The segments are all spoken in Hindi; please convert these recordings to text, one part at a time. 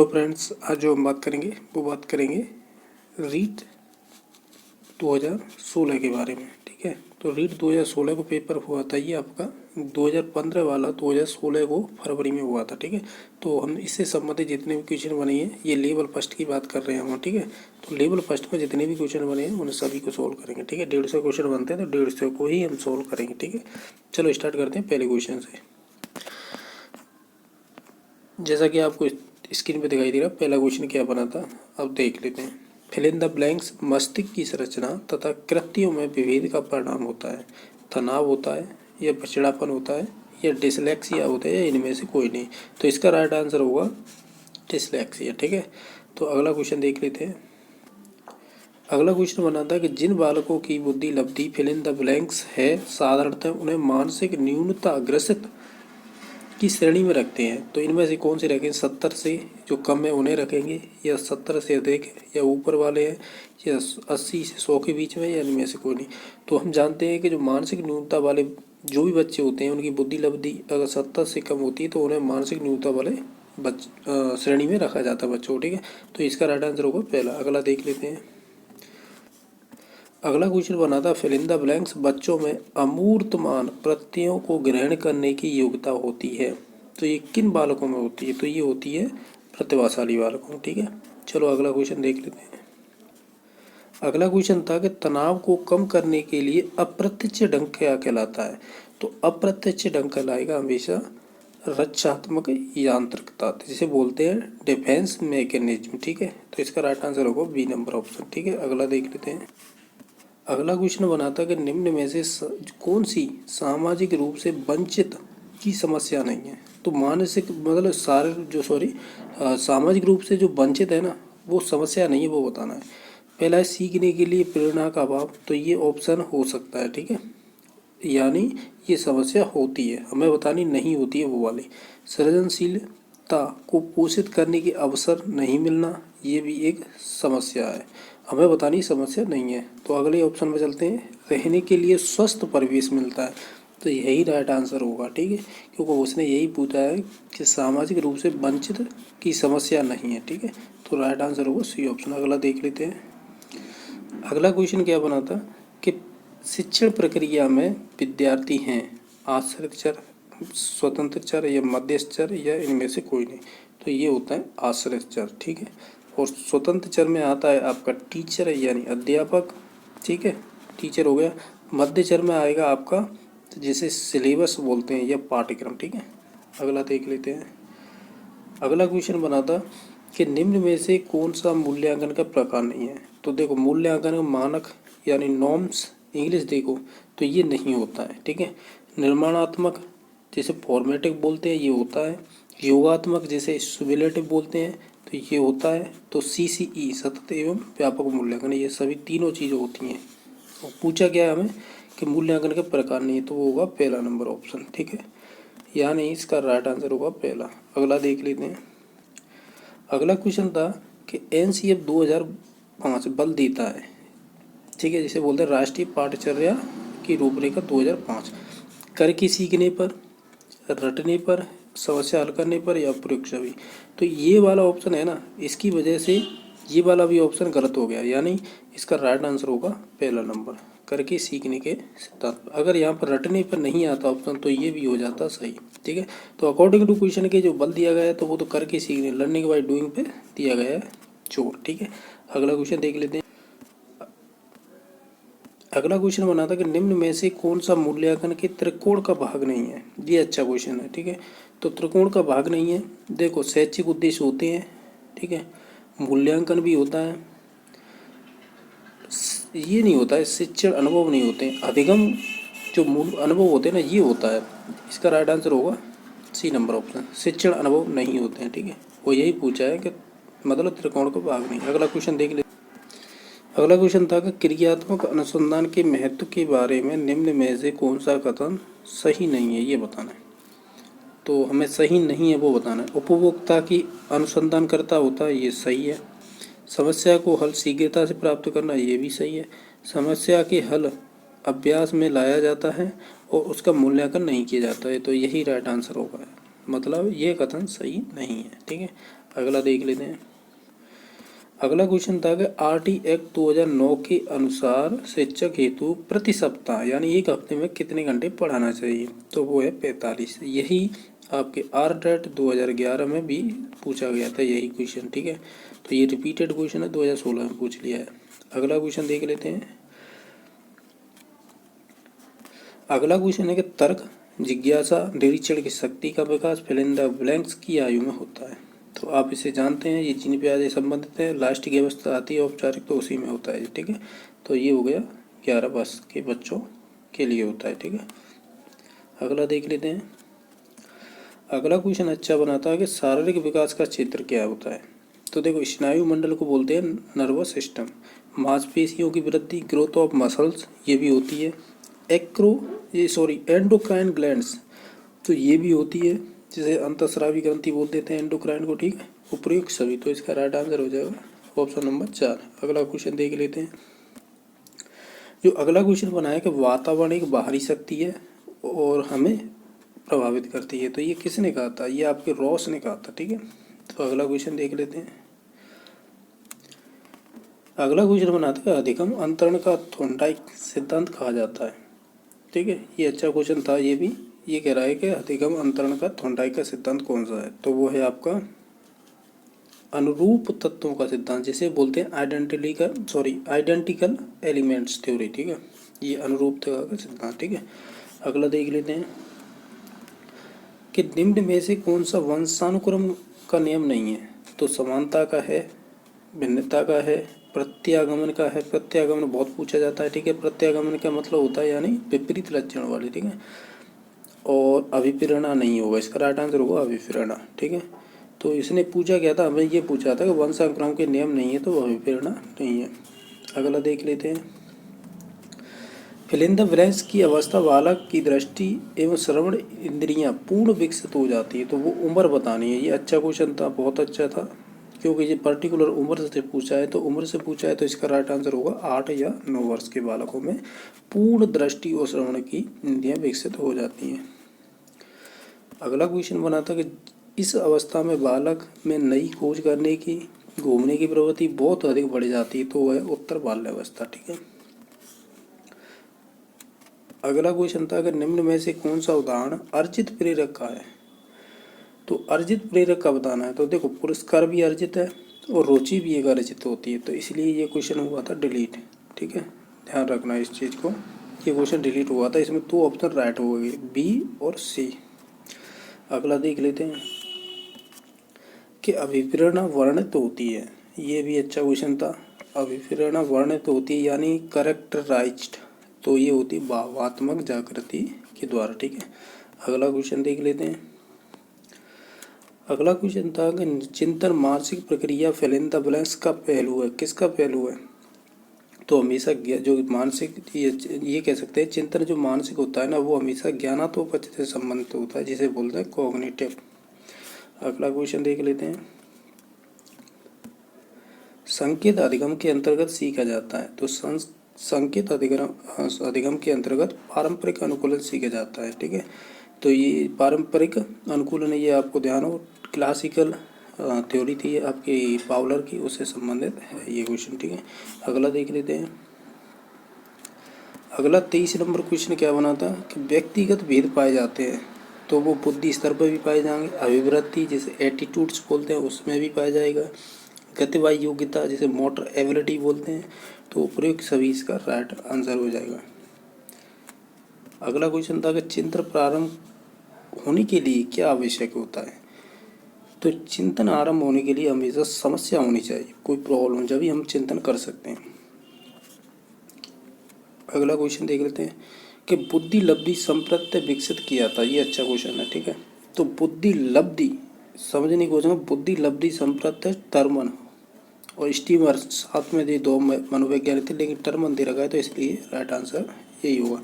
हेलो फ्रेंड्स, आज जो हम बात करेंगे वो बात करेंगे रीट 2016 के बारे में। ठीक है, तो रीट 2016 को पेपर हुआ था, ये आपका 2015 वाला 2016 को फरवरी में हुआ था। ठीक है, तो हम इससे संबंधित जितने भी क्वेश्चन बने हैं, ये लेवल फर्स्ट की बात कर रहे हैं हम। ठीक है, तो लेवल फर्स्ट में जितने भी क्वेश्चन बने हैं उन सभी को सोल्व करेंगे। ठीक है, 150 क्वेश्चन बनते हैं तो 150 को ही हम सोल्व करेंगे। ठीक है, चलो स्टार्ट करते हैं पहले क्वेश्चन से। जैसा कि आपको स्क्रीन पे दिखाई दे रहा, पहला क्वेश्चन क्या बना था, अब देख लेते हैं। फिल इन द ब्लैंक्स मस्तिष्क की संरचना तथा कृत्यों में विभेद का परिणाम होता है। तनाव होता है, या पिछड़ापन होता है, या डिसलेक्सिया होता है, या इनमें से कोई नहीं। तो इसका राइट आंसर होगा डिसलेक्सिया। ठीक है, तो अगला क्वेश्चन देख लेते हैं। अगला क्वेश्चन बना था कि जिन बालकों की बुद्धि लब्धि फिल इन द ब्लैंक्स है, साधारणतः उन्हें मानसिक न्यूनता ग्रसित की श्रेणी में रखते हैं। तो इनमें से कौन से रखें? 70 से जो कम है उन्हें रखेंगे, या 70 से अधिक, या ऊपर वाले हैं, या 80 से 100 के बीच में, या इनमें से कोई नहीं। तो हम जानते हैं कि जो मानसिक न्यूनता वाले जो भी बच्चे होते हैं, उनकी बुद्धि लब्धि अगर 70 से कम होती है तो उन्हें मानसिक न्यूनता वाले श्रेणी में रखा जाता है बच्चों को। ठीक है, तो इसका राइट आंसर होगा पहला। अगला देख लेते हैं। अगला क्वेश्चन बना था फिल इन द ब्लैंक्स बच्चों में अमूर्तमान प्रत्ययों को ग्रहण करने की योग्यता होती है। तो ये किन बालकों में होती है? तो ये होती है प्रतिभाशाली बालकों। ठीक है, चलो अगला क्वेश्चन देख लेते हैं। अगला क्वेश्चन था कि तनाव को कम करने के लिए अप्रत्यक्ष ढंग क्या कहलाता है? तो अप्रत्यक्ष ढंग कहलाएगा हमेशा रक्षात्मक यांत्रिकता, जिसे बोलते हैं डिफेंस मैकेनिज्म। ठीक है, तो इसका राइट आंसर होगा बी नंबर ऑप्शन। ठीक है, अगला देख लेते हैं। अगला क्वेश्चन बनाता कि निम्न में से कौन सी सामाजिक रूप से वंचित की समस्या नहीं है? तो मानसिक मतलब सामाजिक रूप से जो वंचित है ना, वो समस्या नहीं है, वो बताना है। पहला है सीखने के लिए प्रेरणा का अभाव, तो ये ऑप्शन हो सकता है। ठीक है, यानी ये समस्या होती है, हमें बतानी नहीं होती है वो वाली। सृजनशीलता को पोषित करने के अवसर नहीं मिलना, ये भी एक समस्या है, हमें बतानी समस्या नहीं है। तो अगले ऑप्शन में चलते हैं। रहने के लिए स्वस्थ परिवेश मिलता है, तो यही राइट आंसर होगा। ठीक है, क्योंकि उसने यही पूछा है कि सामाजिक रूप से वंचित की समस्या नहीं है। ठीक है, तो राइट आंसर होगा सी ऑप्शन। अगला देख लेते हैं। अगला क्वेश्चन क्या बना था कि शिक्षण प्रक्रिया में विद्यार्थी हैं आश्रित चर, स्वतंत्र चर, या मध्यस्थ चर, या इनमें से कोई नहीं। तो ये होता है आश्रित चर। ठीक है, और स्वतंत्र चर में आता है आपका टीचर यानी अध्यापक। ठीक है, टीचर हो गया। मध्य चर में आएगा आपका जिसे सिलेबस बोलते हैं या पाठ्यक्रम। ठीक है, अगला देख लेते हैं। अगला क्वेश्चन बना था कि निम्न में से कौन सा मूल्यांकन का प्रकार नहीं है? तो देखो, मूल्यांकन मानक यानी नॉर्म्स इंग्लिश देखो तो ये नहीं होता है। ठीक है, निर्माणात्मक जैसे फॉर्मेटिव बोलते हैं ये होता है। योगात्मक जैसे सुबिलेटिव बोलते हैं तो ये होता है। तो CCE सतत एवं व्यापक मूल्यांकन, ये सभी तीनों चीज़ें होती हैं। और पूछा क्या है हमें कि मूल्यांकन के प्रकार नहीं है, तो वो होगा पहला नंबर ऑप्शन। ठीक है, यानी इसका राइट आंसर होगा पहला। अगला देख लेते हैं। अगला क्वेश्चन था कि NCF 2005 बल देता है। ठीक है, जिसे बोलते हैं राष्ट्रीय पाठ्यचर्या की रूपरेखा 2005 करके सीखने पर, रटने पर, समस्या हल करने पर, या प्रयोग सभी। तो ये वाला ऑप्शन है ना, इसकी वजह से ये वाला भी ऑप्शन गलत हो गया, यानी इसका राइट आंसर होगा पहला नंबर करके सीखने के सिद्धांत। अगर यहाँ पर रटने पर नहीं आता ऑप्शन तो ये भी हो जाता सही। ठीक है, तो अकॉर्डिंग टू क्वेश्चन के जो बल दिया गया है तो वो तो करके सीखने, लर्निंग बाय डूइंग पे दिया गया है जोर। ठीक है, अगला क्वेश्चन देख लेते हैं। अगला क्वेश्चन बना था कि निम्न में से कौन सा मूल्यांकन के त्रिकोण का भाग नहीं है? ये अच्छा क्वेश्चन है। ठीक है, तो त्रिकोण का भाग नहीं है। देखो, शैक्षिक उद्देश्य होते हैं, ठीक है, मूल्यांकन भी होता है, ये नहीं होता है, शिक्षण अनुभव नहीं होते हैं, अधिगम जो मूल अनुभव होते हैं ना ये होता है। इसका राइट आंसर होगा सी नंबर ऑप्शन, शिक्षण अनुभव नहीं होते हैं। ठीक है, वो यही पूछा है कि मतलब त्रिकोण का भाग नहीं। अगला क्वेश्चन देख ले। अगला क्वेश्चन था कि क्रियात्मक अनुसंधान के महत्व के बारे में निम्न में से कौन सा कथन सही नहीं है, ये बताना है। तो हमें सही नहीं है वो बताना है। उपभोक्ता की अनुसंधान करता होता है, ये सही है। समस्या को हल शीघ्रता से प्राप्त करना, ये भी सही है। समस्या के हल अभ्यास में लाया जाता है और उसका मूल्यांकन नहीं किया जाता है, तो यही राइट आंसर होगा। मतलब ये कथन सही नहीं है। ठीक है, अगला देख लेते हैं। अगला क्वेश्चन था कि आरटी एक्ट 2009 के अनुसार शिक्षक हेतु प्रति सप्ताह यानी एक हफ्ते में कितने घंटे पढ़ाना चाहिए, तो वो है 45। यही आपके आरटेट 2011 में भी पूछा गया था यही क्वेश्चन, ठीक है। तो ये रिपीटेड क्वेश्चन है, 2016 में पूछ लिया है। अगला क्वेश्चन देख लेते हैं। अगला क्वेश्चन है कि तर्क, जिज्ञासा, निरीक्षण की शक्ति का विकास फिल इन द ब्लैंक्स की आयु में होता है। तो आप इसे जानते हैं, ये जिन पे आज संबंधित है, लास्ट की अवस्था आती है औपचारिक, तो उसी में होता है, ठीक है। तो ये हो गया 11 वर्ष के बच्चों के लिए होता है, ठीक है। अगला देख लेते हैं। अगला क्वेश्चन अच्छा बनाता है कि शारीरिक विकास का क्षेत्र क्या होता है। तो देखो, स्नायु मंडल को बोलते हैं नर्वस सिस्टम। मांसपेशियों की वृद्धि, ग्रोथ ऑफ मसल्स, ये भी होती है। एंडोक्राइन ग्लैंड्स, तो ये भी होती है, जिसे अंतःस्रावी ग्रंथि बोल देते हैं एंडोक्राइन को, ठीक है। उपयुक्त सभी, तो इसका राइट आंसर हो जाएगा ऑप्शन नंबर 4। अगला क्वेश्चन देख लेते हैं। जो अगला क्वेश्चन बना है कि वातावरण एक बाहरी शक्ति है और हमें प्रभावित करती है, तो ये किसने कहा था, ये आपके रॉस ने कहा था, ठीक है। तो अगला क्वेश्चन देख लेते हैं। अगला क्वेश्चन बनाते हैं अधिगम अंतरण का थॉर्नडाइक सिद्धांत कहा जाता है, ठीक है। ये अच्छा क्वेश्चन था ये भी। ये कह रहा है कि अधिगम अंतरण का थॉर्नडाइक का सिद्धांत कौन सा है, तो वो है आपका अनुरूप तत्वों का सिद्धांत, जिसे बोलते हैं आइडेंटिकल एलिमेंट्स थ्योरी, ठीक है। ये अनुरूपता का सिद्धांत, ठीक है। अगला देख लेते हैं कि निम्न में से कौन सा वंशानुक्रम का नियम नहीं है, तो समानता का है, भिन्नता का है, प्रत्यागमन का है। प्रत्यागमन बहुत पूछा जाता है, ठीक है। प्रत्यागमन का मतलब होता है यानी विपरीत लक्षण वाले, ठीक है। और अभिप्रेरणा नहीं होगा, इसका राइट आंसर होगा अभिप्रेरणा, ठीक है। तो इसने पूछा क्या था, हमें ये पूछा था कि वंशानुक्रम के नियम नहीं है, तो अभिप्रेरणा नहीं है। अगला देख लेते हैं। फिल इन द ब्लैंक्स की अवस्था बालक की दृष्टि एवं श्रवण इंद्रियां पूर्ण विकसित हो जाती है, तो वो उम्र बतानी है। ये अच्छा क्वेश्चन था, बहुत अच्छा था, क्योंकि ये पर्टिकुलर उम्र से पूछा है, तो उम्र से पूछा है, तो इसका राइट आंसर होगा 8 या 9 वर्ष के बालकों में पूर्ण दृष्टि और श्रवण की इंद्रियां विकसित हो जाती हैं। अगला क्वेश्चन बना था कि इस अवस्था में बालक में नई खोज करने की, घूमने की प्रवृत्ति बहुत अधिक बढ़ जाती है, तो वह है उत्तर बाल्यावस्था, ठीक है। अगला क्वेश्चन था कि निम्न में से कौन सा उदाहरण अर्जित प्रेरक का है, तो अर्जित प्रेरक का बताना है। तो देखो, पुरस्कार भी अर्जित है और रुचि भी एक अर्जित होती है, तो इसलिए ये क्वेश्चन हुआ था डिलीट, ठीक है। ध्यान रखना इस चीज़ को, ये क्वेश्चन डिलीट हुआ था। इसमें 2 ऑप्शन राइट हो गए, बी और सी। अगला देख लेते हैं कि अभिप्रेरणा वर्णित होती है। ये भी अच्छा क्वेश्चन था। अभिप्रेरणा वर्णित होती है यानी करेक्टराइज्ड, तो ये होती है भावात्मक जागृति के द्वारा, ठीक है। अगला क्वेश्चन देख लेते हैं। अगला क्वेश्चन था कि चिंतन मानसिक प्रक्रिया फिल इन द ब्लैंक्स का पहलू है, किसका पहलू है, तो हमेशा जो मानसिक, ये कह सकते हैं चिंतन जो मानसिक होता है ना, वो हमेशा ज्ञानात्मक पक्ष से संबंधित होता है, जिसे बोलते हैं कॉग्निटिव। अगला क्वेश्चन देख लेते हैं। संकेत अधिगम के अंतर्गत सीखा जाता है, तो संकेत अधिगम के अंतर्गत पारंपरिक अनुकूलन सीखा जाता है, ठीक है। तो ये पारंपरिक अनुकूलन, ये आपको ध्यान हो, क्लासिकल थ्योरी थी आपकी पावलर की, उससे संबंधित है ये क्वेश्चन, ठीक है। अगला देख लेते हैं। अगला 23 नंबर क्वेश्चन क्या बना था कि व्यक्तिगत भेद पाए जाते हैं, तो वो बुद्धि स्तर पर भी पाए जाएंगे, अभिवृत्ति जिसे एटीट्यूड्स बोलते हैं उसमें भी पाया जाएगा, गतिवाही योग्यता जिसे मोटर एबिलिटी बोलते हैं, तो उपयुक्त सभी इसका राइट आंसर हो जाएगा। अगला क्वेश्चन था कि चिंतन प्रारंभ होने के लिए क्या आवश्यक होता है, तो चिंतन आरंभ होने के लिए हमेशा समस्या होनी चाहिए, कोई प्रॉब्लम, जब भी हम चिंतन कर सकते हैं। अगला क्वेश्चन देख लेते हैं कि बुद्धि लब्धि संप्रत्यय विकसित किया था, ये अच्छा क्वेश्चन है, ठीक है। तो बुद्धि लब्धि समझने की कोशिश, बुद्धि लब्धि संप्रत्यय टर्मन और स्टीमर साथ में 2 मनोवैज्ञानिक थे, लेकिन टर्मन दे रखा है, तो इसलिए राइट आंसर यही होगा।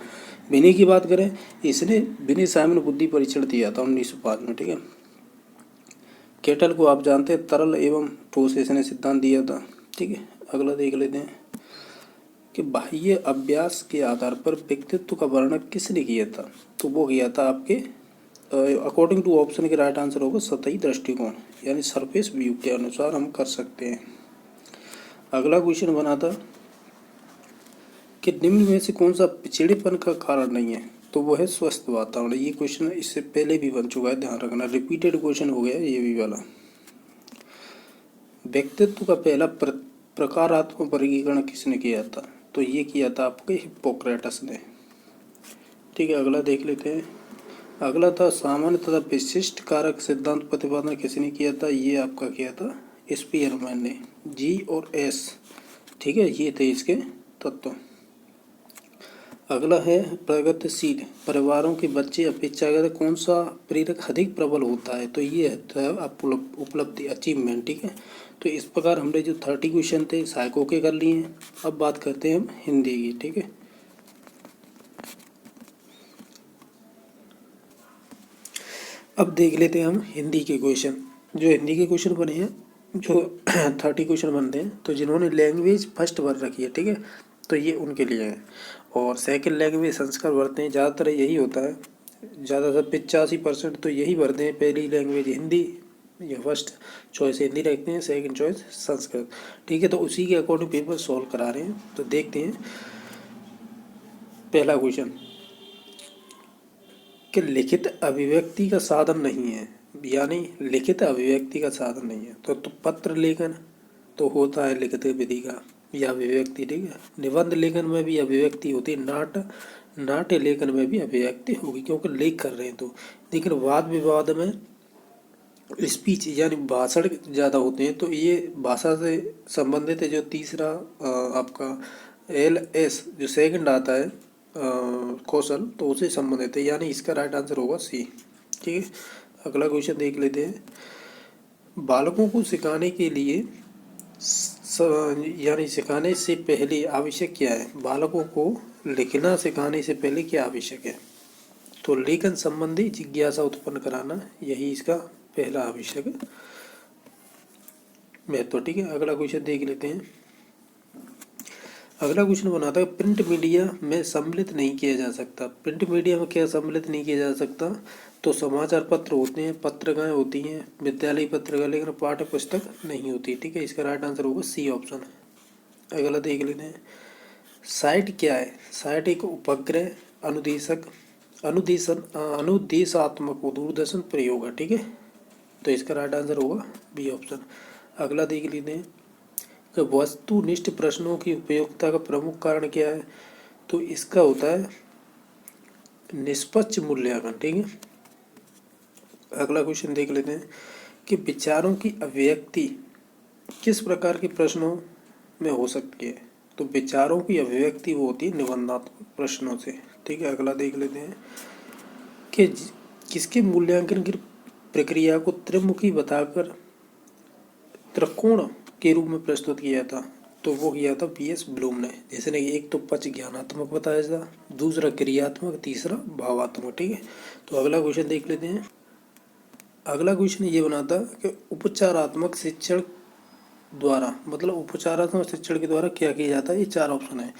विनय की बात करें, इसने विनय साइमन बुद्धि परीक्षण दिया था 1905 में, ठीक है। केटल को आप जानते हैं, तरल एवं ठोस इसने सिद्धांत दिया था, ठीक है। अगला देख लेते हैं कि बाह्य अभ्यास के आधार पर व्यक्तित्व का वर्णन किसने किया था, तो वो किया था आपके अकॉर्डिंग टू ऑप्शन के राइट आंसर होगा सतही दृष्टिकोण, यानी सरफेस व्यू के अनुसार हम कर सकते हैं। अगला क्वेश्चन बना था कि निम्न में से कौन सा पिछड़ेपन का कारण नहीं है, तो वो है स्वस्थ वातावरण। ये क्वेश्चन इससे पहले भी बन चुका है, ध्यान रखना, रिपीटेड क्वेश्चन हो गया ये भी वाला। व्यक्तित्व का पहला प्रकारात्मक वर्गीकरण किसने किया था, तो ये किया था आपके हिप्पोक्रेटस ने। ठीक है, अगला देख लेते हैं। अगला था सामान्य तथा विशिष्ट कारक सिद्धांत प्रतिपादन किसने किया था, ये आपका किया था स्पीयरमैन ने। जी और एस, ठीक है, ये थे इसके तत्व। अगला है प्रगतिशील परिवारों के बच्चे अपेक्षाकृत कौन सा प्रेरक अधिक प्रबल होता है, तो ये है उपलब्धि, अचीवमेंट। ठीक है, तो इस प्रकार हमने जो 30 क्वेश्चन थे साइको के कर लिए हैं। अब बात करते हैं हम हिंदी की। ठीक है, अब देख लेते हैं हम हिंदी के क्वेश्चन। जो हिंदी के क्वेश्चन बने हैं, जो 30 क्वेश्चन बनते हैं, तो जिन्होंने लैंग्वेज फर्स्ट भर रखी है, ठीक है, तो ये उनके लिए है। और सेकंड लैंग्वेज संस्कार भरते हैं, ज़्यादातर यही होता है, ज़्यादातर 85% तो यही भरते हैं। पहली लैंग्वेज हिंदी, या फर्स्ट चॉइस हिंदी रखते हैं, सेकंड चॉइस संस्कृत। ठीक है, तो उसी के अकॉर्डिंग पेपर सॉल्व करा रहे हैं। तो देखते हैं पहला क्वेश्चन कि लिखित अभिव्यक्ति का साधन नहीं है, यानी लिखित अभिव्यक्ति का साधन नहीं है, तो पत्र लेखन तो होता है लिखित विधि का या अभिव्यक्ति। ठीक है, निबंध लेखन में भी अभिव्यक्ति होती है, नाट्य लेखन में भी अभिव्यक्ति होगी, क्योंकि लेख कर रहे हैं तो। लेकिन वाद विवाद में स्पीच यानी भाषण ज़्यादा होते हैं, तो ये भाषा से संबंधित है। जो तीसरा आपका LS जो सेकंड आता है कौशल, तो उसे संबंधित है, यानी इसका राइट आंसर होगा C। ठीक है, अगला क्वेश्चन देख लेते हैं। बालकों को सिखाने के लिए यानी सिखाने से पहले आवश्यक क्या है, बालकों को लिखना सिखाने से पहले क्या आवश्यक है, तो लेखन संबंधी जिज्ञासा उत्पन्न कराना, यही इसका पहला आवश्यक महत्व। ठीक है, अगला क्वेश्चन देख लेते हैं। अगला क्वेश्चन बनाता है प्रिंट मीडिया में सम्मिलित नहीं किया जा सकता। प्रिंट मीडिया में क्या सम्मिलित नहीं किया जा सकता, तो समाचार पत्र होते हैं, पत्रिकाएं होती हैं, विद्यालय पत्रिका, लेकिन पाठ्य पुस्तक नहीं होती। ठीक है, इसका राइट आंसर होगा C ऑप्शन। अगला देख लेते हैं। साइट क्या है, साइट एक उपग्रह अनुदेशात्मक दूरदर्शन प्रयोग है। ठीक है, तो इसका राइट आंसर होगा B ऑप्शन। अगला देख लेते हैं कि वस्तुनिष्ठ प्रश्नों की उपयोगिता का प्रमुख कारण क्या है, तो इसका होता है निष्पक्ष मूल्यांकन। ठीक है, अगला क्वेश्चन देख लेते हैं कि विचारों की अभिव्यक्ति किस प्रकार के प्रश्नों में हो सकती है, तो विचारों की अभिव्यक्ति वो होती है निबंधात्मक प्रश्नों से। ठीक है, अगला देख लेते हैं कि किसके मूल्यांकन की प्रक्रिया को त्रिमुखी बताकर त्रिकोण के रूप में प्रस्तुत किया था, तो वो किया था BS ब्लूम ने। जैसे ने एक तो पक्ष ज्ञानात्मक बताया था, दूसरा क्रियात्मक, तीसरा भावात्मक। ठीक है, तो अगला क्वेश्चन देख लेते हैं। अगला क्वेश्चन ये बनाता कि उपचारात्मक शिक्षण द्वारा, मतलब उपचारात्मक शिक्षण के द्वारा क्या किया जाता है, ये 4 ऑप्शन है।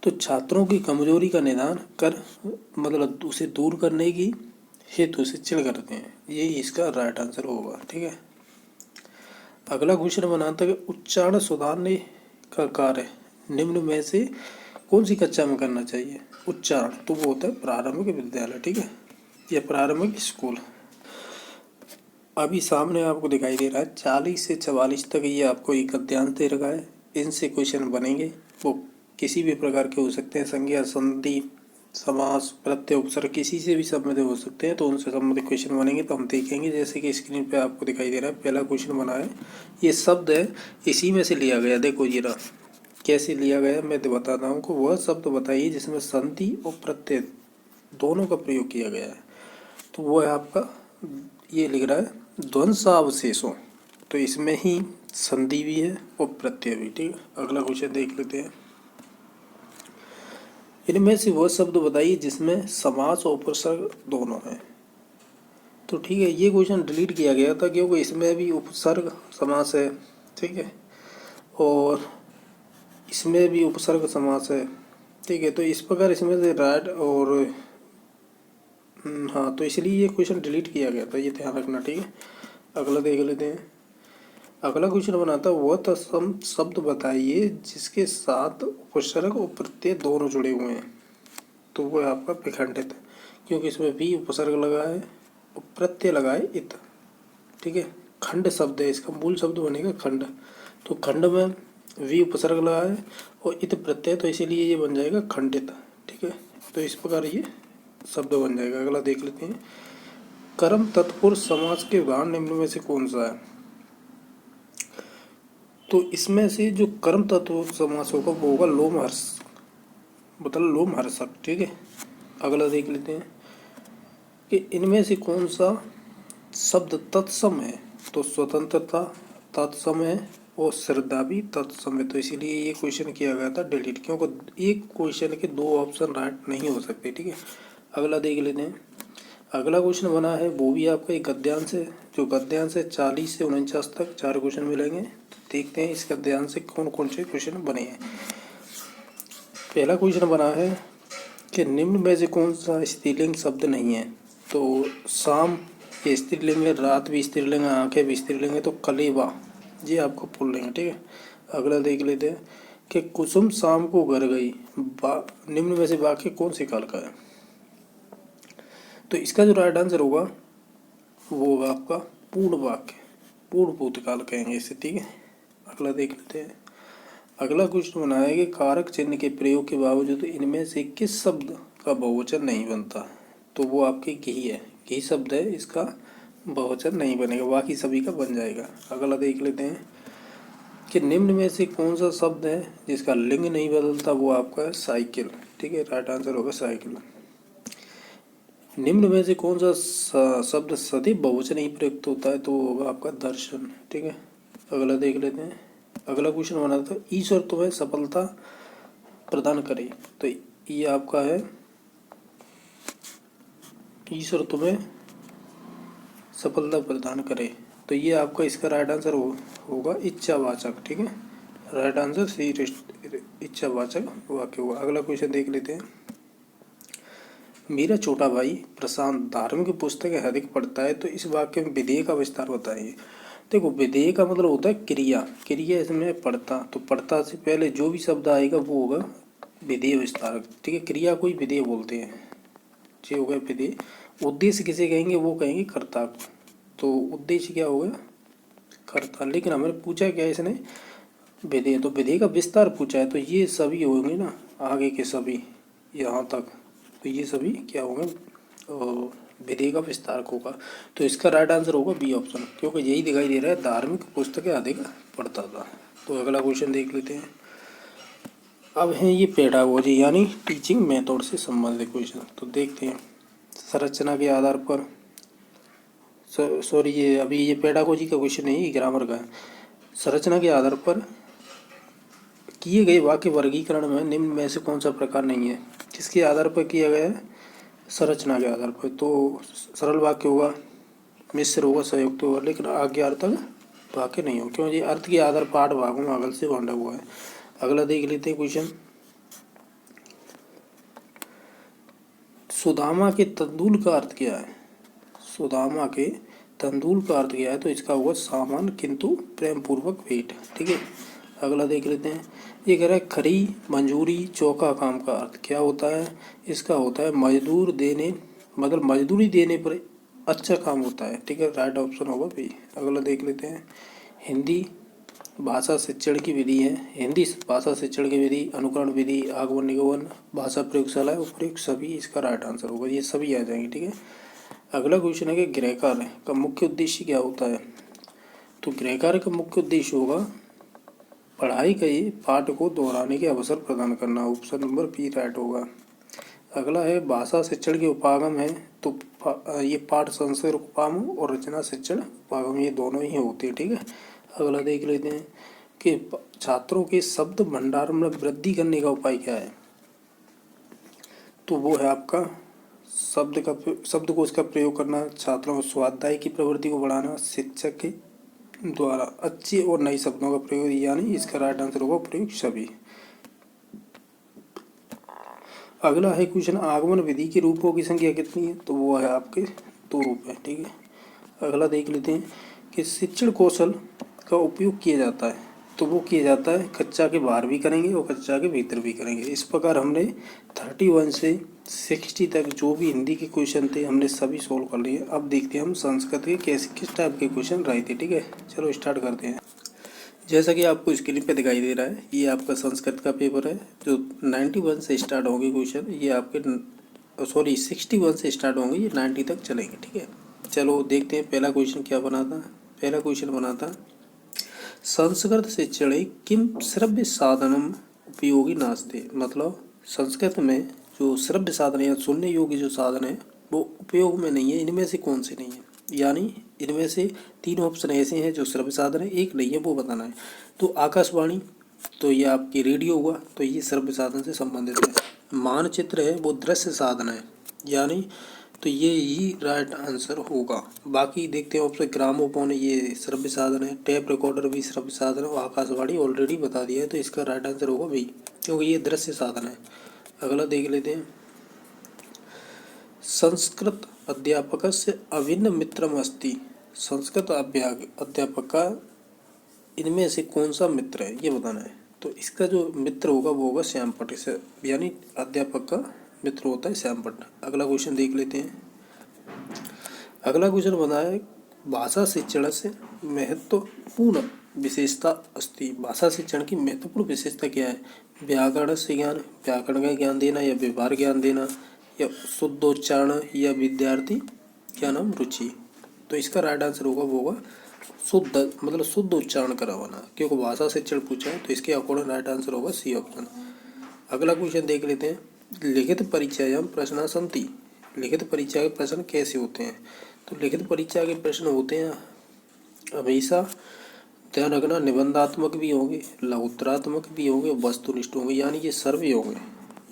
तो छात्रों की कमजोरी का निदान कर, मतलब उसे दूर करने की हेतु शिक्षण करते हैं, ये इसका राइट आंसर होगा। ठीक है, अगला क्वेश्चन बनाता है कि उच्चारण सुधारने का कार्य निम्न में से कौन सी कक्षा में करना चाहिए, उच्चारण, तो वो होता है प्रारंभिक विद्यालय। ठीक है, या प्रारंभिक स्कूल। अभी सामने आपको दिखाई दे रहा है 40 से 44 तक ये आपको एक अध्याय दे रखा है, इनसे क्वेश्चन बनेंगे। वो किसी भी प्रकार के हो सकते हैं, संज्ञा, संधि, समास, प्रत्यय, उपसर्ग, किसी से भी संबंधित हो सकते हैं, तो उनसे संबंधित क्वेश्चन बनेंगे। तो हम देखेंगे, जैसे कि स्क्रीन पे आपको दिखाई दे रहा है पहला क्वेश्चन बना है, ये शब्द है इसी में से लिया गया। देखो ये रहा, कैसे लिया गया मैं बताता हूँ को। वह शब्द बताइए जिसमें संधि और प्रत्यय दोनों का प्रयोग किया गया है, तो वो है आपका, ये लिख रहा है ध्वंसावशेषों, तो इसमें ही संधि भी है और प्रत्यय भी। ठीक है, अगला क्वेश्चन देख लेते हैं। इनमें से वह शब्द बताइए जिसमें समास और उपसर्ग दोनों हैं, तो ठीक है, ये क्वेश्चन डिलीट किया गया था क्योंकि इसमें भी उपसर्ग समास है। ठीक है, और इसमें भी उपसर्ग समास है। ठीक है, तो इस प्रकार इसमें से राइट और हाँ, तो इसलिए ये क्वेश्चन डिलीट किया गया था, ये ध्यान रखना, ठीक है। अगला देख लेते हैं। अगला क्वेश्चन बनाता वह तत्सम शब्द बताइए जिसके साथ उपसर्ग और प्रत्यय दोनों जुड़े हुए हैं। तो वो है आपका विखंडित, क्योंकि इसमें भी उपसर्ग लगा है और प्रत्यय लगा है इत, ठीक है। खंड शब्द है, इसका मूल शब्द बनेगा खंड। तो खंड में वी उपसर्ग लगा है और इत प्रत्यय, तो इसीलिए ये बन जाएगा खंडित, ठीक है। तो इस प्रकार ये शब्द बन जाएगा। अगला देख लेते हैं। कर्म तत्पुरुष समास के उदाहरण निम्न में से कौन सा है? तो इसमें से जो कर्म तत्पुरुष समास होगा वो होगा लोमहर्ष, मतलब लोमहर्षक, ठीक है। अगला देख लेते हैं कि इनमें से कौन सा शब्द तत्सम है? तो स्वतंत्रता तत्सम है और श्रद्धा भी तत्सम है। तो इसीलिए ये क्वेश्चन किया गया था डिलीट, क्योंकि एक क्वेश्चन के दो ऑप्शन राइट नहीं हो सकते, ठीक है। अगला देख लेते हैं। अगला क्वेश्चन बना है वो भी आपका एक गद्यांश है, जो गद्यांश है 40 से 49 तक 4 क्वेश्चन मिलेंगे। तो देखते हैं इस गद्यांश से कौन कौन से क्वेश्चन बने हैं। पहला क्वेश्चन बना है कि निम्न में से कौन सा स्त्रीलिंग शब्द नहीं है? तो शाम ये स्त्रीलिंग है, रात भी स्त्रीलिंग है, आंखें भी स्त्रीलिंग है, तो कलेवा ये आपको बोल लेंगे, ठीक है। अगला देख लेते हैं कि कुसुम शाम को घर गई, निम्न में से वाक्य कौन से काल का है? तो इसका जो राइट आंसर होगा वो होगा आपका पूर्ण वाक्य, पूर्ण भूतकाल कहेंगे इसे, ठीक है। अगला देख लेते हैं। अगला क्वेश्चन बना है कि कारक चिन्ह के प्रयोग के बावजूद इनमें से किस शब्द का बहुवचन नहीं बनता? तो वो आपके घी है, घी शब्द है, इसका बहुवचन नहीं बनेगा, बाकी सभी का बन जाएगा। अगला देख लेते हैं कि निम्न में से कौन सा शब्द है जिसका लिंग नहीं बदलता? वो आपका है साइकिल, ठीक है। राइट आंसर होगा साइकिल। निम्न में से कौन सा शब्द सदैव बहुवचन ही प्रयुक्त होता है? तो होगा आपका दर्शन, ठीक है। अगला देख लेते हैं। अगला क्वेश्चन बना था ईश्वर तुम्हें सफलता प्रदान करे, तो ये आपका है ईश्वर तुम्हें सफलता प्रदान करे, तो ये आपका इसका राइट आंसर होगा इच्छावाचक, ठीक है। राइट आंसर सी इच्छावाचक वाक्य होगा। अगला क्वेश्चन देख लेते हैं। मेरा छोटा भाई प्रशांत धार्मिक पुस्तकें अधिक पढ़ता है, तो इस वाक्य में विधेय का विस्तार बताइए। देखो, विधेय का मतलब होता है क्रिया, क्रिया इसमें पढ़ता, तो पढ़ता से पहले जो भी शब्द आएगा वो होगा विधेय विस्तारक, ठीक है। क्रिया को ही विधेय बोलते हैं, ये हो गया विधेय। उद्देश्य किसे कहेंगे? वो कहेंगे कर्ता को। तो उद्देश्य क्या होगा? कर्ता। लेकिन हमने पूछा क्या इसने? विधेय, तो विधेय का विस्तार पूछा है, तो ये सभी होंगे ना, आगे के सभी यहाँ तक, तो ये सभी क्या होंगे? विधेय का विस्तार होगा। तो इसका राइट आंसर होगा बी ऑप्शन, क्योंकि यही दिखाई दे रहा है धार्मिक पुस्तकें अधिक पढ़ता था। तो अगला क्वेश्चन देख लेते हैं। अब है ये पेडागोजी यानी टीचिंग मेथड से संबंधित क्वेश्चन, तो देखते हैं। संरचना के आधार पर, सॉरी ये अभी ये पेडागोजी का क्वेश्चन नहीं, ग्रामर का है। संरचना के आधार पर किए गए वाक्य वर्गीकरण में निम्न में से कौन सा प्रकार नहीं है? किसके आधार पर किया गया है? संरचना के आधार पर। तो सरल वाक्य होगा, मिश्र होगा, संयुक्त होगा, लेकिन आज्ञार्थक वाक्य नहीं हो, क्योंकि अर्थ के आधार पर 8 भागों में अगल से बांटा हुआ है। अगला देख लेते हैं क्वेश्चन। सुदामा के तंदुल का अर्थ क्या है? सुदामा के तंदुल का अर्थ क्या है? तो इसका होगा सामान्य किंतु प्रेम पूर्वक भेंट, ठीक है। अगला देख लेते हैं। ये कह रहा है खरी मंजूरी चौका काम का अर्थ क्या होता है? इसका होता है मजदूर देने, मतलब मजदूरी देने पर अच्छा काम होता है, ठीक है। राइट ऑप्शन होगा बी। अगला देख लेते हैं। हिंदी भाषा शिक्षण की विधि है, हिंदी भाषा शिक्षण की विधि, अनुकरण विधि, आगमन निगमन, भाषा प्रयोगशाला, उपयुक्त सभी इसका राइट आंसर होगा, ये सभी आ जाएंगे, ठीक है। अगला क्वेश्चन है कि गृह कार्य का मुख्य उद्देश्य क्या होता है? तो गृह कार्य का मुख्य उद्देश्य होगा पढ़ाई गए पाठ को दोहराने के अवसर प्रदान करना, ऑप्शन नंबर बी राइट होगा। अगला है भाषा शिक्षण के उपागम है, तो ये पाठ संस्कृत उपागम और रचना शिक्षण उपागम ये दोनों ही होते हैं, ठीक है। अगला देख लेते हैं कि छात्रों के शब्द भंडार में वृद्धि करने का उपाय क्या है? तो वो है आपका शब्दकोश का प्रयोग करना, छात्रों को स्वाध्याय की प्रवृत्ति को बढ़ाना, शिक्षक के द्वारा अच्छे और नए शब्दों का प्रयोग, यानी इसका राइट आंसर होगा प्रयोग सभी। अगला है क्वेश्चन, आगमन विधि के रूपों की संख्या कितनी है? तो वो है आपके 2 रूप है, ठीक है। अगला देख लेते हैं कि शिक्षण कौशल का उपयोग किया जाता है, तो वो किया जाता है कक्षा के बाहर भी करेंगे और कक्षा के भीतर भी करेंगे। इस प्रकार हमने 31 से 60 तक जो भी हिंदी के क्वेश्चन थे हमने सभी सोल्व कर लिए। अब देखते हैं हम संस्कृत के किस टाइप के क्वेश्चन रहे थे, ठीक है। चलो स्टार्ट करते हैं। जैसा कि आपको स्क्रीन पे दिखाई दे रहा है, ये आपका संस्कृत का पेपर है जो 91 से स्टार्ट होंगे क्वेश्चन। ये आपके 61 से स्टार्ट होंगे, ये 90 तक चलेंगे, ठीक है। चलो देखते हैं पहला क्वेश्चन क्या बना था। पहला क्वेश्चन बना था, संस्कृत शिक्षणे किम श्रव्य साधनम उपयोगी नास्ते। मतलब संस्कृत में जो श्रव्य साधन या सुनने योग्य जो साधन है वो उपयोग में नहीं है, इनमें से कौन से नहीं है। यानी इनमें से 3 ऑप्शन ऐसे हैं जो श्रव्य साधन है, एक नहीं है, वो बताना है। तो आकाशवाणी, तो ये आपकी रेडियो हुआ, तो ये श्रव्य साधन से संबंधित है। मानचित्र है वो दृश्य साधन है, यानी तो ये ही राइट आंसर होगा। बाकी देखते हैं ऑप्शन, ग्रामोफोन ये श्रव्य साधन है, टेप रिकॉर्डर भी श्रव्य साधन है, और आकाशवाणी ऑलरेडी बता दिया है, तो इसका राइट आंसर होगा बी, क्योंकि ये दृश्य साधन है। अगला देख लेते हैं, संस्कृत अध्यापक से अभिन्न मित्रम अस्ति। संस्कृत अध्यापक का इनमें से कौन सा मित्र है ये बताना है। तो इसका जो मित्र होगा वो होगा श्यामपट्ट, से यानी अध्यापक का मित्र होता है श्यामपट्ट। अगला क्वेश्चन देख लेते हैं। अगला क्वेश्चन बना है, भाषा शिक्षण से महत्वपूर्ण विशेषता अस्ति। भाषा शिक्षण की महत्वपूर्ण विशेषता क्या है? व्याकरण से ज्ञान, व्याकरण का ज्ञान देना, या व्यवहार ज्ञान देना, या शुद्धोच्चारण, या विद्यार्थी क्या नाम रुचि। तो इसका राइट आंसर होगा वो होगा शुद्ध, मतलब शुद्ध उच्चारण करवाना, क्योंकि भाषा शिक्षण पूछा है, तो इसके अकॉर्डिंग राइट आंसर होगा सी ऑप्शन। अगला क्वेश्चन देख लेते हैं, लिखित परीक्षायाम प्रश्न सन्ति। लिखित परीक्षा के प्रश्न कैसे होते हैं? तो लिखित परीक्षा के प्रश्न होते हैं हमेशा ध्यान रखना, निबंधात्मक भी होंगे, लघुत्तरात्मक भी होंगे, वस्तुनिष्ठ होंगे, यानी ये सर्वे होंगे,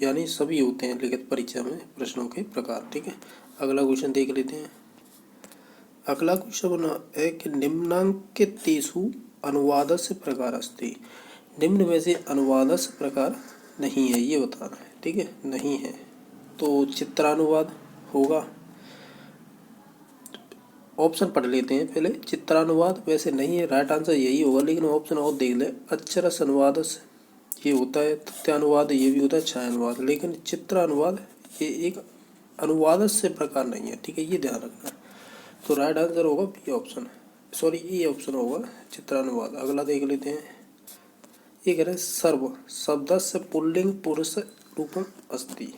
यानी सभी होते हैं लिखित परीक्षा में प्रश्नों के प्रकार, ठीक है। अगला क्वेश्चन देख लेते हैं। अगला क्वेश्चन बना है कि निम्नांकितेषु अनुवादस्य प्रकार अस्ति। निम्न में से अनुवादस्य प्रकार नहीं है, ये बताना है, ठीक है, नहीं है। तो चित्रानुवाद होगा। ऑप्शन पढ़ लेते हैं पहले। चित्रानुवाद वैसे नहीं है, राइट आंसर यही होगा, लेकिन ऑप्शन और देख ले। अक्षरस अनुवाद ये होता है, तथ्यानुवाद ये भी होता है, छायानुवाद, लेकिन चित्रानुवाद ये एक अनुवाद से प्रकार नहीं है, ठीक है, ये ध्यान रखना। तो राइट आंसर होगा B option, sorry A option होगा चित्रानुवाद। अगला देख लेते हैं, ये कह रहे हैं सर्व शब्दस्य पुल्लिंग पुरुष रूपम अस्ति।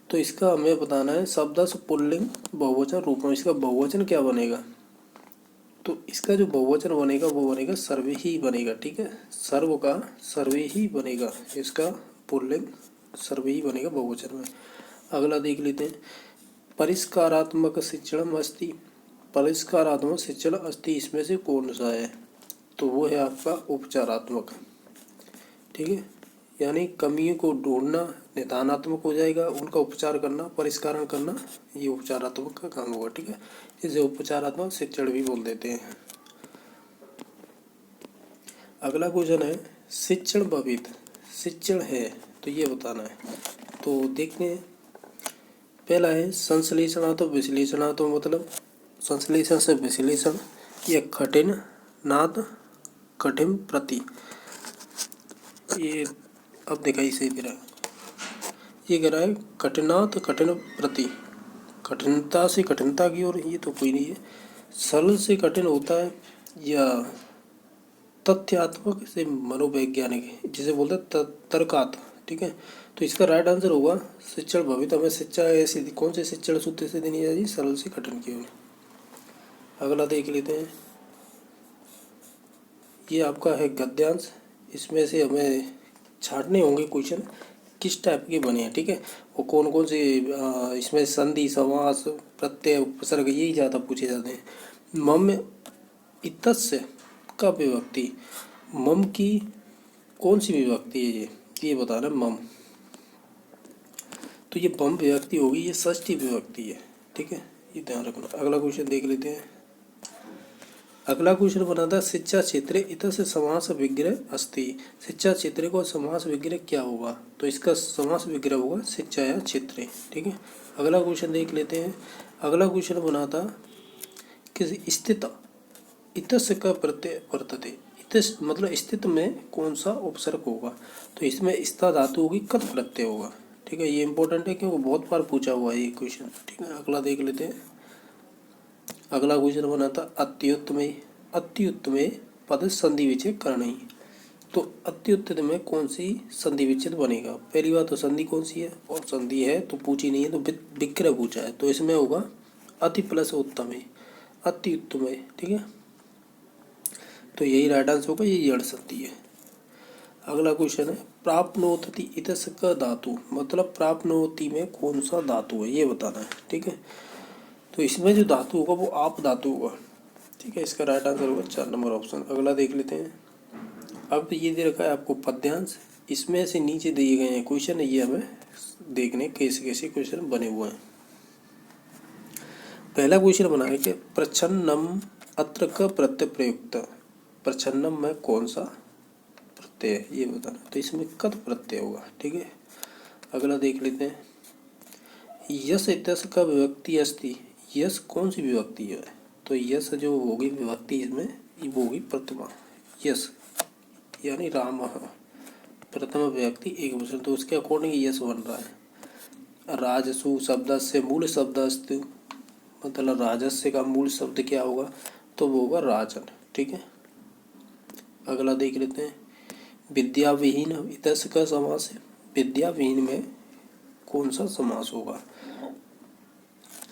तो इसका हमें बताना है शब्दस्य पुल्लिंग बहुवचन रूपम, इसका बहुवचन क्या बनेगा? तो इसका जो बहुवचन बनेगा वो बनेगा सर्वे ही बनेगा, ठीक है, सर्व का सर्वे ही बनेगा, इसका पुल्लिंग सर्वे ही बनेगा बहुवचन में। अगला देख लेते हैं, परिष्कारात्मक शिक्षण अस्ति। परिष्कारात्मक शिक्षण अस्ति इसमें से कौन सा है? तो वो है आपका उपचारात्मक, ठीक है, यानी कमियों को ढूंढना निदानात्मक हो जाएगा, उनका उपचार करना, परिष्करण करना, ये उपचारात्मक का काम होगा, ठीक है। इसे उपचारात्मक शिक्षण भी बोल देते हैं। अगला क्वेश्चन है, शिक्षण भवित शिक्षण है, तो ये बताना है। तो देखते हैं, पहला है संश्लेषणात्मक विश्लेषणात्मक, मतलब संश्लेषण से विश्लेषण, या कठिन नाद कठिन प्रति। ये अब दिखाई सही दे रहा है, ये कह रहा है कठिनात कठिन प्रति, कठिनता से कठिनता की ओर, ये तो कोई नहीं है। सरल से कठिन होता है, या तथ्यात्मक से मनोवैज्ञानिक, जिसे बोलते हैं तर्कात्मक, ठीक है। तो इसका राइट आंसर होगा शिक्षण भवित। हमें शिक्षा ऐसी कौन से शिक्षण सूत्र से देनी चाहिए? सरल से कठिन की ओर। अगला देख लेते हैं, ये आपका है गद्यांश। इसमें से हमें छांटने होंगे क्वेश्चन किस टाइप के बने हैं, ठीक है, वो कौन कौन से इसमें संधि समास प्रत्यय उपसर्ग यही ज़्यादा पूछे जाते हैं। मम इतस्य का विभक्ति, मम की कौन सी विभक्ति है ये बताना मम। तो ये मम विभक्ति होगी, ये षष्ठी विभक्ति है, ठीक है, ये ध्यान रखना। अगला क्वेश्चन देख लेते हैं, अगला क्वेश्चन बना था शिक्षा क्षेत्रे इतः से समास विग्रह अस्ति। शिक्षा क्षेत्र को समास विग्रह क्या होगा, तो इसका समास विग्रह होगा शिक्षा या क्षेत्रे। ठीक है, अगला क्वेश्चन देख लेते हैं। अगला क्वेश्चन बना था कि स्थित इतस का प्रत्यय वर्तते। इतस मतलब स्थित में कौन सा उपसर्ग होगा, तो इसमें स्था धातु होगी, कत प्रत्यय होगा। ठीक है, ये इंपॉर्टेंट है क्योंकि बहुत बार पूछा हुआ है ये क्वेश्चन। ठीक है, अगला देख लेते हैं। अगला क्वेश्चन बना था अत्युत्तमे। अत्युत्तमे पद संधि विच्छेद करनी। तो अत्युत्तम में कौन सी संधि विच्छेद बनेगा। पहली बात तो संधि कौन सी है, और संधि है तो पूछी नहीं है, तो विक्रय पूछा है, तो इसमें होगा अति प्लस उत्तमे, अति उत्तम है। ठीक है, तो यही राइट आंसर होगा, ये जड़ संधि है। अगला क्वेश्चन है प्राप्नोति इतस का धातु, मतलब प्राप्नोति में कौन सा धातु है ये बताना है। ठीक है, तो इसमें जो धातु होगा वो आप धातु होगा। ठीक है, इसका राइट आंसर होगा 4 नंबर ऑप्शन। अगला देख लेते हैं। अब ये दे रखा है आपको पद्यांश, इसमें से नीचे दिए गए हैं क्वेश्चन, ये हमें देखने कैसे कैसे क्वेश्चन बने हुए हैं। पहला क्वेश्चन बना है कि प्रच्छन्नम अत्र क प्रत्यय प्रयुक्त। प्रच्छन्नम में कौन सा प्रत्यय है ये बताना, तो इसमें कत प्रत्यय होगा। ठीक है, अगला देख लेते हैं। यस इत्यस का विभक्ति अस्ति। यस कौन सी विभक्ति है, तो यस जो होगी विभक्ति इसमें वो होगी प्रथमा। यस यानी राम प्रथम विभक्ति एक वचन, तो उसके अकॉर्डिंग यस बन रहा है। राजसु शब्द से मूल शब्द अस्तु, मतलब राजस्य का मूल शब्द क्या होगा, तो वो होगा राजन। ठीक है, अगला देख लेते हैं। विद्या विहीन इतस का समास है। विद्या विहीन में कौन सा समास होगा,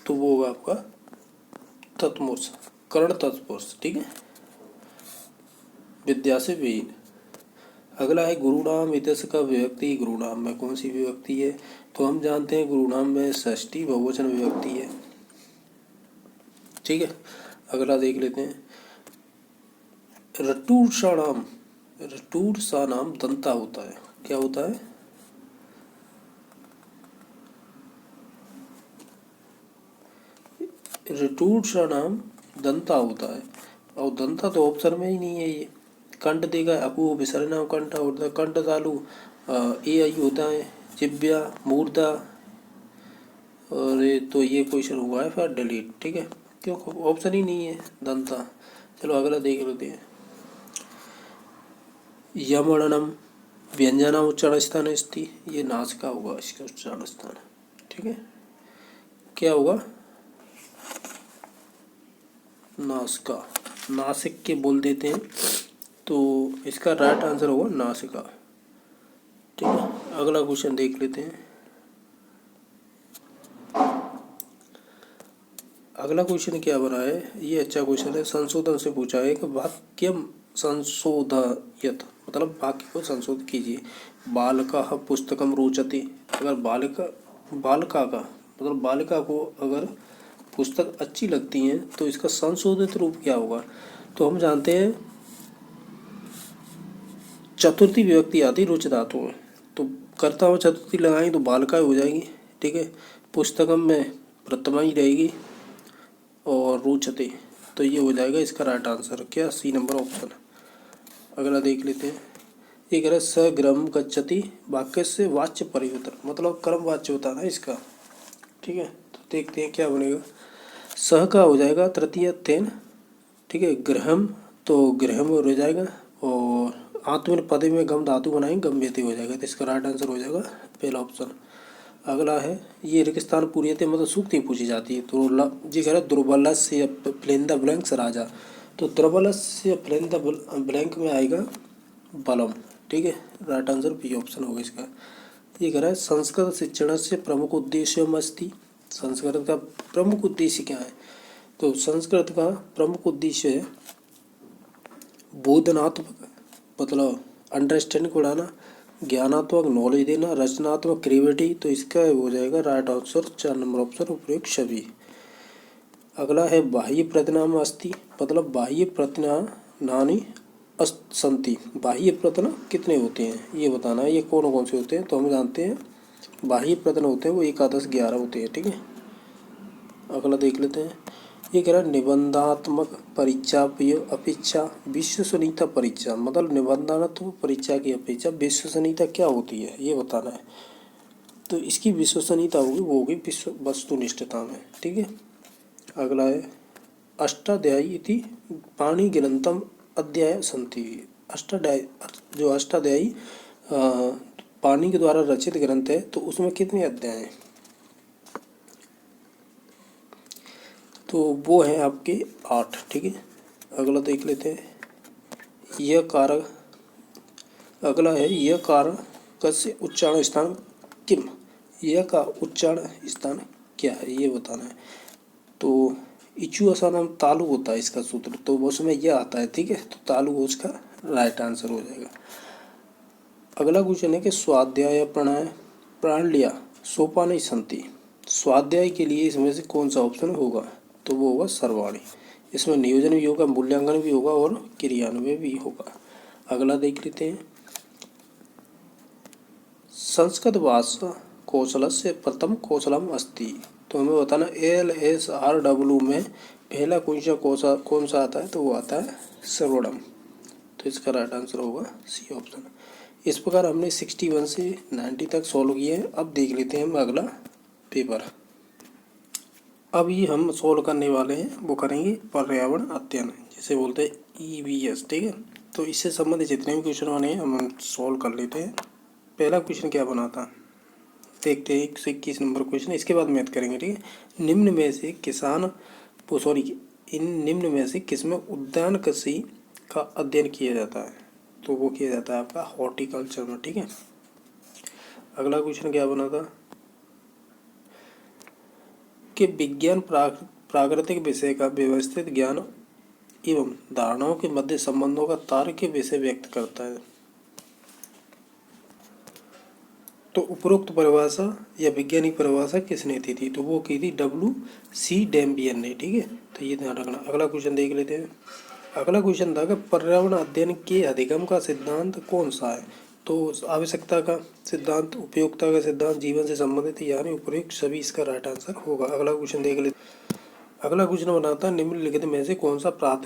तो वो होगा आपका तत्पुरुष, कर्ण तत्पुरुष। ठीक है, विद्या से विहीन। अगला है गुरुनाम इतस का विभक्ति। गुरुनाम में कौन सी विभक्ति है, तो हम जानते हैं गुरुनाम में षष्ठी बहुवचन विभक्ति है। ठीक है, अगला देख लेते हैं। रटूषाणाम, रटूर सा नाम दंता होता है, क्या होता है, रटूर सा नाम दंता होता है, और दंता तो ऑप्शन में ही नहीं है। ये कंठ देगा अकु विसर्जनाम कंठ होता है, कंठ तालु ए आई होता है, जिब्या मूर्धा, और तो ये क्वेश्चन हुआ है फिर डिलीट। ठीक है, क्यों ऑप्शन ही नहीं है दंता। चलो अगला देख लेते हैं। यमणनम व्यंजनम उच्चारण स्थान अस्ति। ये नासिका होगा इसका उच्चारण स्थान। ठीक है, क्या होगा, नासिका, नासिक के बोल देते हैं, तो इसका राइट आंसर होगा नासिका। ठीक है, अगला क्वेश्चन देख लेते हैं। अगला क्वेश्चन क्या बना है, ये अच्छा क्वेश्चन है, संशोधन से पूछा है कि वाक्यम संशोधयत, मतलब वाक्य को संशोधित कीजिए। बालका पुस्तकम रोचते। अगर बालिका का मतलब बालिका को अगर पुस्तक अच्छी लगती है तो इसका संशोधित रूप क्या होगा, तो हम जानते हैं चतुर्थी विभक्ति आती रुच धातु में, तो कर्ता में चतुर्थी लगाएंगे तो बालिका हो जाएगी। ठीक है, पुस्तकम में प्रथमा ही रहेगी, और रोचते, तो ये हो जाएगा इसका राइट आंसर क्या, सी नंबर ऑप्शन। अगला देख लेते हैं। ये कह रहा है सग्रम गच्छति वाक्य से वाच्य परिवर्तन, मतलब कर्म वाच्य होता है ना इसका। ठीक है, तो देखते हैं क्या बनेगा। सह का हो जाएगा तृतीय तेन। ठीक है, गृहम तो गृहम हो जाएगा, और आत्मन पदे में गम धातु बनाएंगे गम्यते हो जाएगा, तो इसका राइट आंसर हो जाएगा पहला ऑप्शन। अगला है ये रेगिस्तान पूरी मतलब सूक्ति पूछी जाती है, तो जी कह रहा है दुर्बलस्य फिलिंद द ब्लैंक्स राजा, तो दुर्बलस्य फिलिंद द ब्लैंक में आएगा बलम। ठीक है, राइट आंसर बी ऑप्शन होगा इसका। ये कह रहा है संस्कृत शिक्षण से प्रमुख उद्देश्य अस्ति। संस्कृत का प्रमुख उद्देश्य क्या है, तो संस्कृत का प्रमुख उद्देश्य है बोधनात्मक, मतलब अंडरस्टैंडिंग बढ़ाना, ज्ञानात्मक नॉलेज देना, रचनात्मक क्रिएटिविटी, तो इसका हो जाएगा राइट आंसर 4 नंबर ऑप्शन उपयुक्त सभी। अगला है बाह्य प्रत्यनाम अस्ति, मतलब बाह्य प्रत्यनानि संति। बाह्य प्रत्यय कितने होते हैं ये बताना है, ये कौन कौन से होते हैं, तो हम जानते हैं बाह्य प्रत्यय होते हैं वो 1 10 11 होते हैं। ठीक है, अगला देख लेते हैं। ये कह रहा है निबंधात्मक परीक्षा अपेक्षा विश्वसनीयता परीक्षा, मतलब निबंधात्मक परीक्षा की अपेक्षा विश्वसनीयता क्या होती है ये बताना है। तो इसकी विश्वसनीयता होगी वो होगी विश्व वस्तुनिष्ठता में, ठीक है। अगला है अष्टाध्यायी इति पाणि ग्रंथम अध्याय सन्ति। अष्टाध्यायी जो अष्टाध्यायी पाणि के द्वारा रचित ग्रंथ है तो उसमें कितने अध्याय हैं? तो वो है आपके 8, ठीक है। अगला देख लेते हैं यह कारक। अगला है यह कारक कस्य उच्चारण स्थान किम, यह का उच्चारण स्थान क्या है ये बताना है। तो इचु असानाम तालु होता है इसका सूत्र, तो उसमें यह आता है, ठीक है। तो तालु उसका राइट आंसर हो जाएगा। अगला क्वेश्चन है कि स्वाध्याय प्रणालियाँ सोपान संति, स्वाध्याय के लिए इसमें से कौन सा ऑप्शन होगा? तो वो होगा सर्वाणी। इसमें नियोजन भी होगा, मूल्यांकन भी होगा और क्रियान्वयन भी होगा। अगला देख लेते हैं संस्कृत भाषा कौशल से प्रथम कौशलम अस्ति। तो हमें बताना LSRW में पहला क्वेश्चन कौन सा आता है? तो वो आता है श्रवणम। तो इसका राइट आंसर होगा सी ऑप्शन। इस प्रकार हमने 61 से 90 तक सॉल्व किए हैं। अब देख लेते हैं हम अगला पेपर। अब ये हम सॉल्व करने वाले हैं, वो करेंगे पर्यावरण अध्ययन, जिसे बोलते हैं EVS, ठीक है। तो इससे संबंधित जितने भी क्वेश्चन बने हैं हम सॉल्व कर लेते हैं। पहला क्वेश्चन क्या बना था देखते हैं, 121 नंबर क्वेश्चन। इसके बाद मैथ करेंगे, ठीक है। निम्न में से इन निम्न में से किसमें उद्यान कृषि का अध्ययन किया जाता है? तो वो किया जाता है आपका हॉर्टिकल्चर में, ठीक है। अगला क्वेश्चन क्या बना था कि विज्ञान प्राकृतिक विषय का व्यवस्थित ज्ञान एवं धारणाओं के मध्य संबंधों का तार्किक विषय व्यक्त करता है। तो उपरोक्त परिभाषा या वैज्ञानिक परिभाषा किसने दी थी? तो वो की थी WC डैम्बियन ने, ठीक है। तो ये ध्यान रखना। अगला क्वेश्चन देख लेते हैं। अगला क्वेश्चन था कि पर्यावरण अध्ययन के अधिगम का सिद्धांत कौन सा है? तो आवश्यकता का सिद्धांत, उपयोगिता का सिद्धांत, जीवन से संबंधित, यानी उपयुक्त सभी इसका राइट आंसर होगा। अगला क्वेश्चन देख लेते। अगला क्वेश्चन बनाता है निम्नलिखित में से कौन सा प्राथमिक